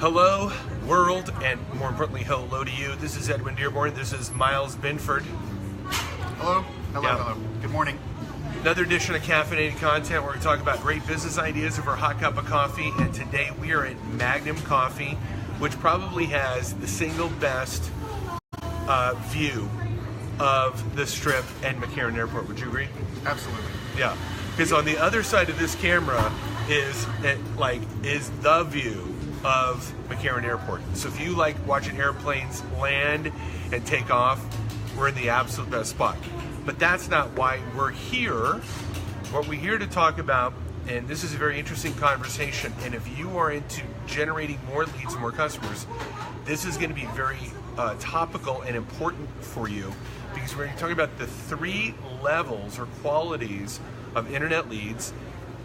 Hello, world, and more importantly, hello to you. This is Edwin Dearborn. This is Miles Binford. Hello. Hello. Good morning. Another edition of caffeinated content where we talk about great business ideas over a hot cup of coffee. And today we are at Magnum Coffee, which probably has the single best view of the Strip and McCarran Airport. Would you agree? Absolutely. Yeah, because on the other side of this camera is the view of McCarran Airport. So if you like watching airplanes land and take off, we're in the absolute best spot. But that's not why we're here. What we're here to talk about, and this is a very interesting conversation, and if you are into generating more leads and more customers, this is going to be very topical and important for you, because we're talking about the 3 levels or qualities of internet leads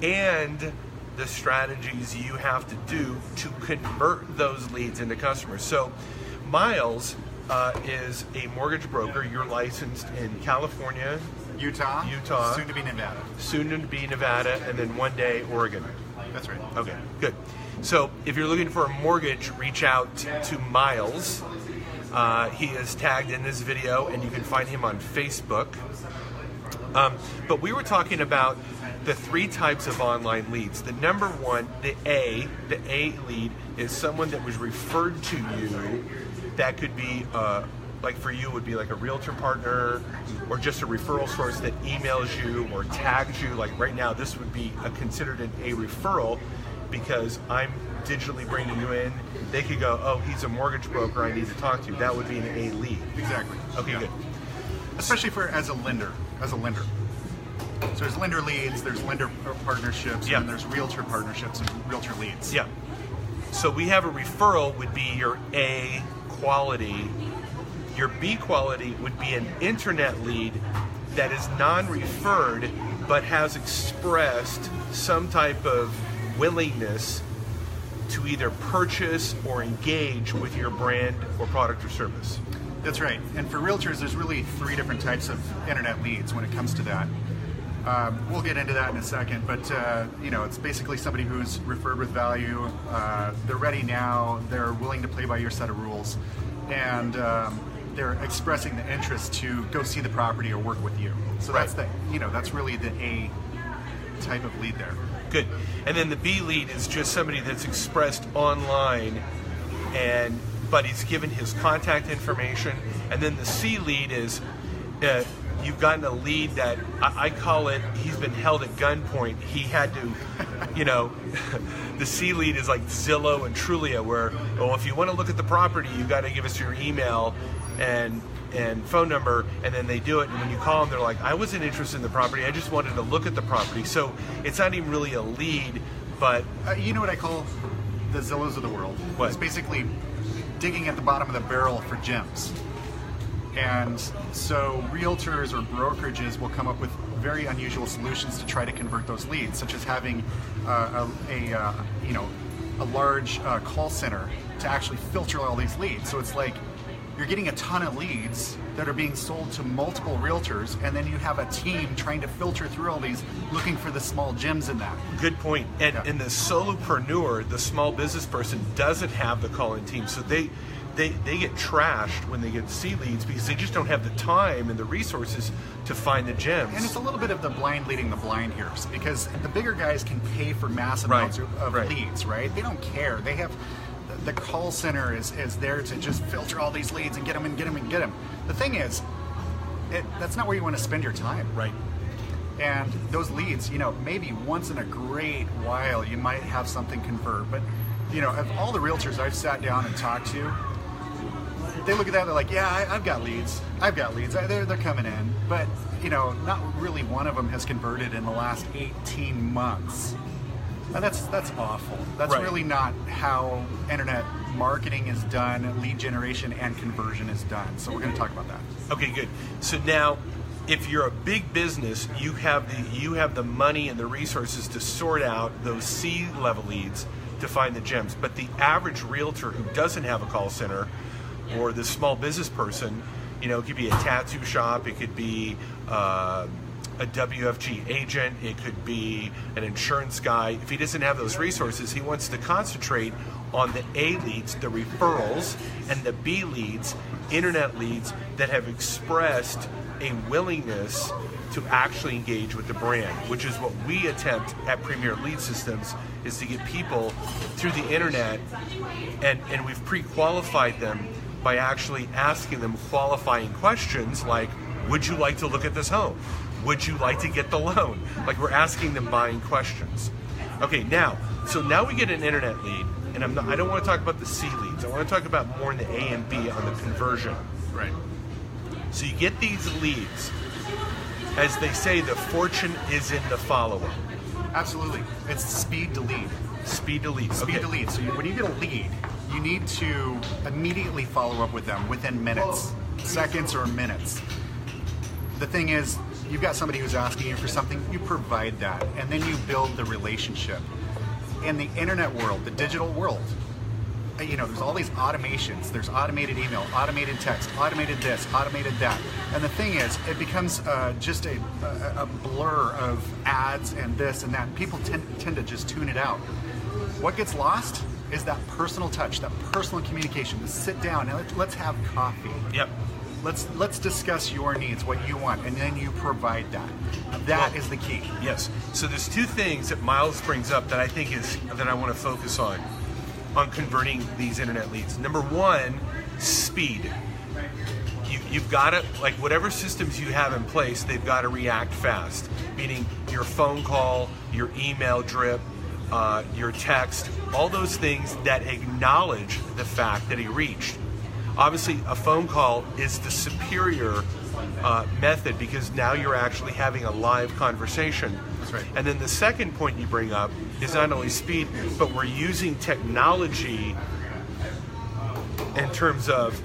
and the strategies you have to do to convert those leads into customers. So Miles is a mortgage broker. You're licensed in California, Utah, soon to be Nevada, and then one day Oregon. That's right. Okay, good. So if you're looking for a mortgage, reach out to Miles. He is tagged in this video, and you can find him on Facebook. But we were talking about the 3 types of online leads. The number one, the A lead, is someone that was referred to you. That could be, like for you, would be like a realtor partner, or just a referral source that emails you or tags you. Like right now, this would be considered a referral, because I'm digitally bringing you in. They could go, oh, he's a mortgage broker, I need to talk to you. That would be an A lead. Exactly. Okay, yeah. Good. Especially as a lender. So there's lender leads, there's lender partnerships, Yeah. and there's realtor partnerships and realtor leads. Yeah. So we have a referral would be your A quality. Your B quality would be an internet lead that is non-referred but has expressed some type of willingness to either purchase or engage with your brand or product or service. That's right. And for realtors, there's really 3 different types of internet leads when it comes to that. We'll get into that in a second, but it's basically somebody who's referred with value. They're ready now. They're willing to play by your set of rules, and they're expressing the interest to go see the property or work with you. So Right. that's really the A type of lead there. Good. And then the B lead is just somebody that's expressed online, but he's given his contact information. And then the C lead is you've gotten a lead that I call it, he's been held at gunpoint. He had to, the C lead is like Zillow and Trulia, where, if you want to look at the property, you got to give us your email and phone number, and then they do it. And when you call them, they're like, I wasn't interested in the property, I just wanted to look at the property. So it's not even really a lead, but you know what I call the Zillows of the world? What? It's basically digging at the bottom of the barrel for gems. And so realtors or brokerages will come up with very unusual solutions to try to convert those leads, such as having a large call center to actually filter all these leads. So it's like you're getting a ton of leads that are being sold to multiple realtors, and then you have a team trying to filter through all these, looking for the small gems in that. Good point. And Yeah. the solopreneur, the small business person, doesn't have the calling team. So they get trashed when they get C leads, because they just don't have the time and the resources to find the gems. And it's a little bit of the blind leading the blind here, because the bigger guys can pay for massive Right. amounts of Right. leads, right? They don't care. They have the call center is there to just filter all these leads and get them. The thing is, that's not where you want to spend your time. Right. And those leads, maybe once in a great while you might have something convert, but of all the realtors I've sat down and talked to, they look at that, they're like, yeah, I've got leads. They're coming in. But, not really one of them has converted in the last 18 months. And that's awful. That's Right. really not how internet marketing is done, lead generation and conversion is done. So we're going to talk about that. Okay, good. So now, if you're a big business, you have the money and the resources to sort out those C-level leads to find the gems. But the average realtor who doesn't have a call center, or the small business person, it could be a tattoo shop, it could be a WFG agent, it could be an insurance guy. If he doesn't have those resources, he wants to concentrate on the A leads, the referrals, and the B leads, internet leads that have expressed a willingness to actually engage with the brand, which is what we attempt at Premier Lead Systems, is to get people through the internet, and we've pre-qualified them by actually asking them qualifying questions like, would you like to look at this home? Would you like to get the loan? Like, we're asking them buying questions. Okay, now we get an internet lead, and I don't want to talk about the C leads. I want to talk about more in the A and B on the conversion. Right. So you get these leads. As they say, the fortune is in the follow-up. Absolutely. It's speed to lead. Speed to lead. Speed to lead. So when you get a lead, you need to immediately follow up with them within minutes, seconds or minutes. The thing is, you've got somebody who's asking you for something, you provide that, and then you build the relationship. In the internet world, the digital world, there's all these automations. There's automated email, automated text, automated this, automated that. And the thing is, it becomes just a blur of ads and this and that. People tend to just tune it out. What gets lost is that personal touch, that personal communication. To sit down and let's have coffee. Yep. Let's discuss your needs, what you want, and then you provide that. That is the key. Yes. So there's two things that Miles brings up that I think that I want to focus on converting these internet leads. Number one, speed. You've got to, like, whatever systems you have in place, they've got to react fast. Meaning your phone call, your email drip, your text, all those things that acknowledge the fact that he reached. Obviously, a phone call is the superior method because now you're actually having a live conversation. That's right. And then the second point you bring up is not only speed, but we're using technology in terms of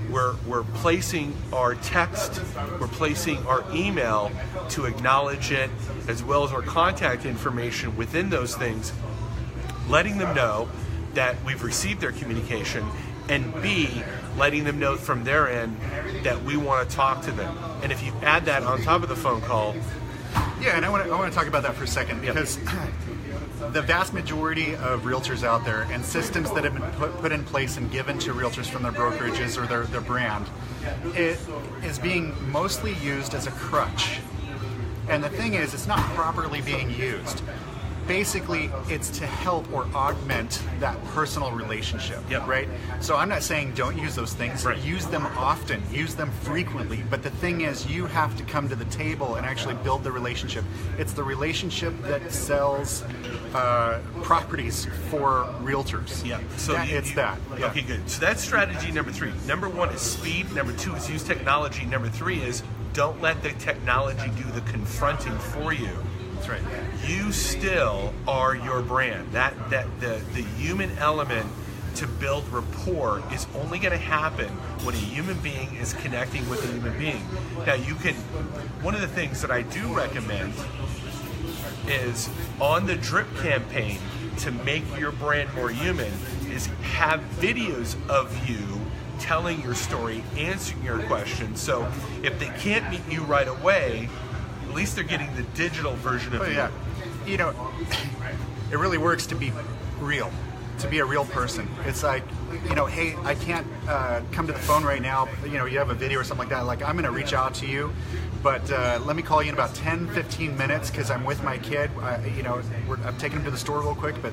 we're placing our text, we're placing our email to acknowledge it, as well as our contact information within those things, letting them know that we've received their communication, and B, letting them know from their end that we want to talk to them. And if you add that on top of the phone call. Yeah, and I want to talk about that for a second, because the vast majority of realtors out there and systems that have been put in place and given to realtors from their brokerages or their brand, it is being mostly used as a crutch. And the thing is, it's not properly being used. Basically, it's to help or augment that personal relationship, right? So I'm not saying don't use those things. Right. Use them often, use them frequently. But the thing is, you have to come to the table and actually build the relationship. It's the relationship that sells properties for realtors. Yeah. So it's that. Yeah. Okay, good. So that's strategy number 3. Number 1 is speed. Number 2 is use technology. Number 3 is don't let the technology do the confronting for you. That's right. You still are your brand. The human element to build rapport is only going to happen when a human being is connecting with a human being. Now, one of the things that I do recommend is on the drip campaign to make your brand more human is have videos of you telling your story, answering your questions. So if they can't meet you right away, at least they're getting the digital version of you. Yeah. It really works to be real, to be a real person. It's like, hey, I can't come to the phone right now. You have a video or something like that. Like, I'm going to reach out to you, but let me call you in about 10, 15 minutes because I'm with my kid. I'm taking him to the store real quick. But,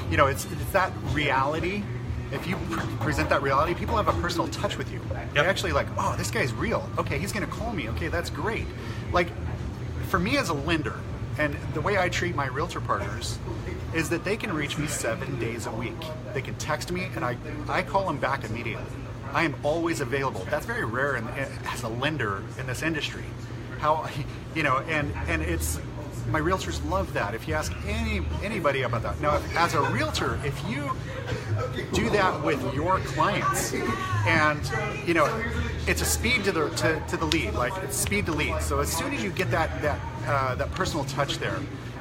it's that reality. If you present that reality, people have a personal touch with you. Yep. They're actually like, oh, this guy's real. Okay, he's going to call me. Okay, that's great. Like, for me as a lender, and the way I treat my realtor partners is that they can reach me 7 days a week. They can text me, and I call them back immediately. I am always available. That's very rare as a lender in this industry. And it's, my realtors love that. If you ask anybody about that. Now, as a realtor, if you do that with your clients, and it's a speed to the lead, like it's speed to lead. So as soon as you get that personal touch there,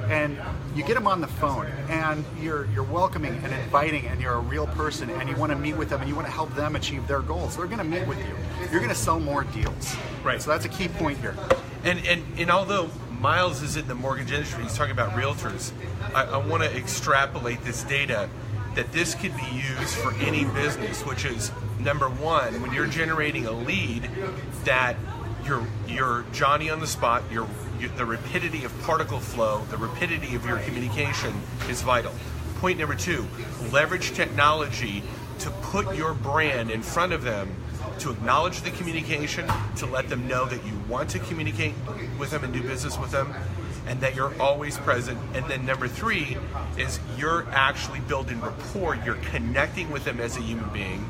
and you get them on the phone, and you're welcoming and inviting, and you're a real person, and you want to meet with them, and you want to help them achieve their goals, they're going to meet with you. You're going to sell more deals. Right. So that's a key point here. And although Miles is in the mortgage industry. He's talking about realtors. I want to extrapolate this data that this could be used for any business, which is, number one, when you're generating a lead, that you're Johnny on the spot, the rapidity of particle flow, the rapidity of your communication is vital. Point number two, leverage technology to put your brand in front of them, to acknowledge the communication, to let them know that you want to communicate with them and do business with them, and that you're always present. And then number three is you're actually building rapport, you're connecting with them as a human being,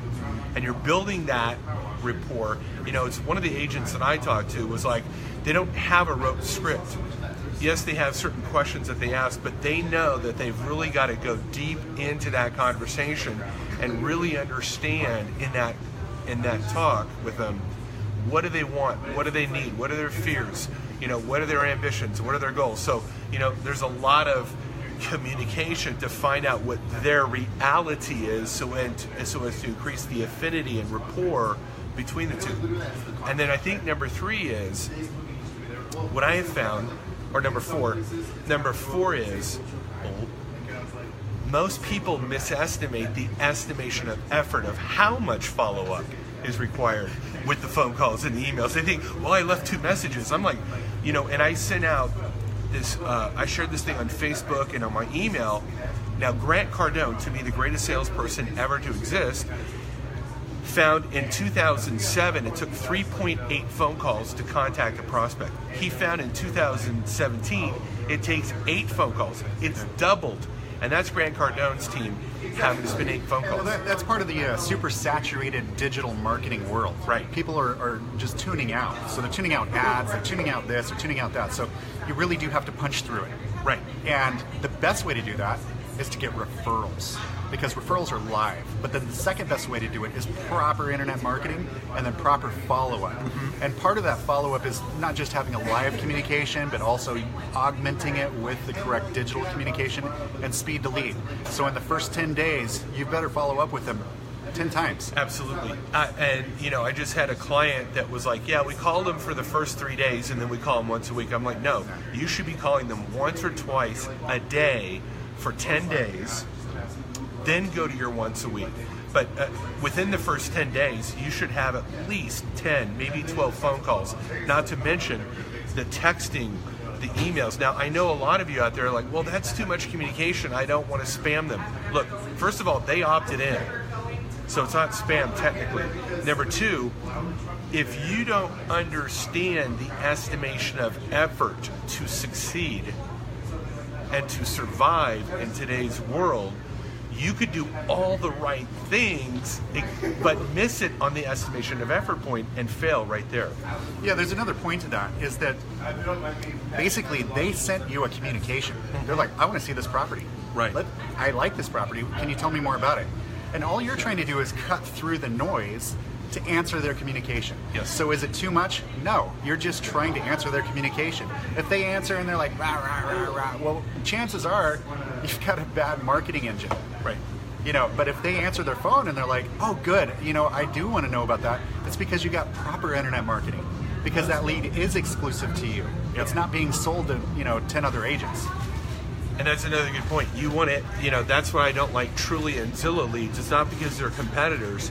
and you're building that rapport. You know, it's one of the agents that I talked to was like, they don't have a rote script. Yes, they have certain questions that they ask, but they know that they've really got to go deep into that conversation and really understand in that talk with them, what do they want, what do they need, what are their fears, you know, what are their ambitions, what are their goals. So, you know, there's a lot of communication to find out what their reality is, so as to increase the affinity and rapport between the two. And then I think number three is what I have found, or number four is most people misestimate the estimation of effort of how much follow-up is required with the phone calls and the emails. They think, well, I left 2 messages. I'm like, you know, and I sent out this, I shared this thing on Facebook and on my email. Now, Grant Cardone, to me the greatest salesperson ever to exist, found in 2007 it took 3.8 phone calls to contact a prospect. He found in 2017 it takes 8 phone calls. It's doubled. And that's Grant Cardone's team having to spend 8 phone calls. Well, that's part of the super saturated digital marketing world. Right. People are just tuning out. So they're tuning out ads, they're tuning out this, they're tuning out that. So you really do have to punch through it. Right. And the best way to do that is to get referrals, because referrals are live. But then the second best way to do it is proper internet marketing and then proper follow-up. Mm-hmm. And part of that follow-up is not just having a live communication, but also augmenting it with the correct digital communication and speed to lead. So in the first 10 days, you better follow up with them 10 times. Absolutely. And, you know, I just had a client that was like, yeah, we called them for the first 3 days and then we call them once a week. I'm like, no, you should be calling them once or twice a day for 10 days, then go to your once a week. But within the first 10 days, you should have at least 10, maybe 12 phone calls, not to mention the texting, the emails. Now, I know a lot of you out there are like, well, that's too much communication. I don't want to spam them. Look, first of all, they opted in, so it's not spam technically. Number two, if you don't understand the estimation of effort to succeed and to survive in today's world, you could do all the right things, but miss it on the estimation of effort point and fail right there. Yeah, there's another point to that, is that basically they sent you a communication. They're like, I want to see this property. Right. I like this property. Can you tell me more about it? And all you're trying to do is cut through the noise to answer their communication. Yes. So is it too much? No. You're just trying to answer their communication. If they answer and they're like, rah, rah, rah, rah, well, chances are you've got a bad marketing engine. Right. You know, but if they answer their phone and they're like, oh, good, you know, I do want to know about that, it's because you got proper internet marketing. Because that lead is exclusive to you. Yep. It's not being sold to, 10 other agents. And that's another good point. You want it, that's why I don't like Trulia and Zillow leads. It's not because they're competitors.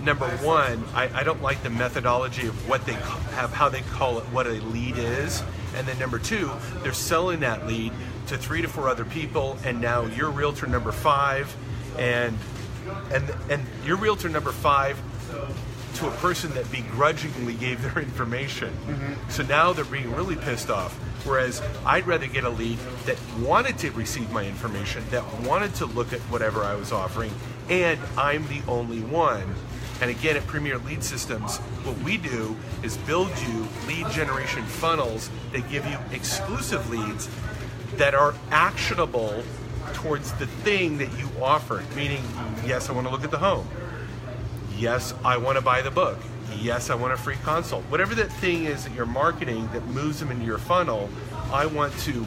Number one, I don't like the methodology of what they have, how they call it, what a lead is. And then number two, they're selling that lead to 3 to 4 other people, and now you're realtor number 5, and you're realtor number 5 to a person that begrudgingly gave their information. Mm-hmm. So now they're being really pissed off. Whereas I'd rather get a lead that wanted to receive my information, that wanted to look at whatever I was offering, and I'm the only one. And again, at Premier Lead Systems, what we do is build you lead generation funnels that give you exclusive leads that are actionable towards the thing that you offer. Meaning, yes, I want to look at the home. Yes, I want to buy the book. Yes, I want a free consult. Whatever that thing is that you're marketing that moves them into your funnel, I want to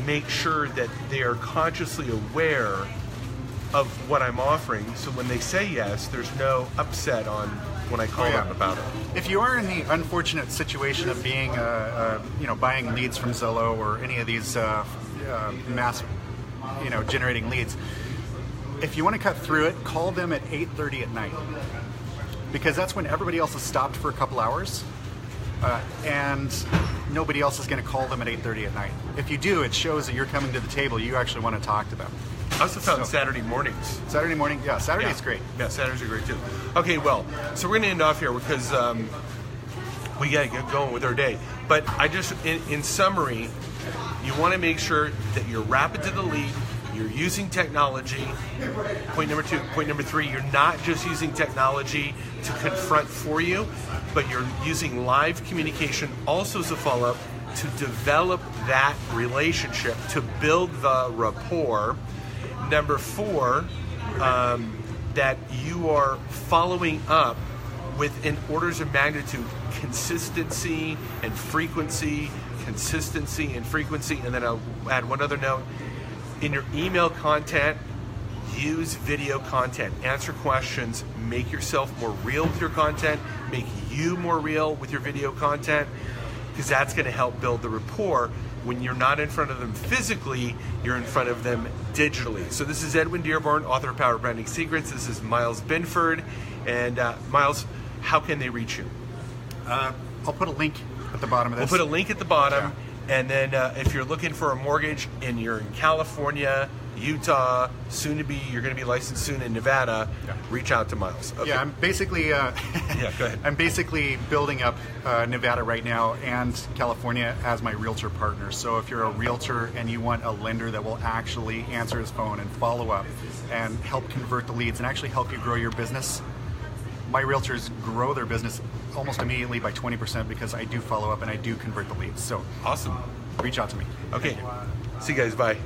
make sure that they are consciously aware of what I'm offering. So when they say yes, there's no upset on when I call them about it. If you are in the unfortunate situation of being, buying leads from Zillow or any of these mass, generating leads, if you want to cut through it, call them at 8:30 at night, because that's when everybody else has stopped for a couple hours, and nobody else is going to call them at 8:30 at night. If you do, it shows that you're coming to the table. You actually want to talk to them. I also found Saturday mornings. Saturday morning, yeah, Saturday's great. Yeah, Saturdays are great too. Okay, well, so we're going to end off here because we got to get going with our day. But I just, in summary, you want to make sure that you're rapid to the lead, you're using technology. Point number 2. Point number 3, you're not just using technology to confront for you, but you're using live communication also as a follow-up to develop that relationship, to build the rapport. Number 4, that you are following up with, in orders of magnitude, consistency and frequency, and then I'll add one other note. In your email content, use video content, answer questions, make yourself more real with your content, make you more real with your video content, because that's going to help build the rapport. When you're not in front of them physically, you're in front of them digitally. So this is Edwin Dearborn, author of Power Branding Secrets. This is Miles Binford. And Miles, how can they reach you? I'll put a link at the bottom of this. We'll put a link at the bottom. Yeah. And then if you're looking for a mortgage and you're in California, Utah, soon to be, you're going to be licensed soon in Nevada, reach out to Miles. Okay. Yeah, I'm basically go ahead. I'm basically building up Nevada right now and California as my realtor partner. So if you're a realtor and you want a lender that will actually answer his phone and follow up and help convert the leads and actually help you grow your business, my realtors grow their business almost immediately by 20% because I do follow up and I do convert the leads. So awesome. Reach out to me. Okay. See you guys. Bye.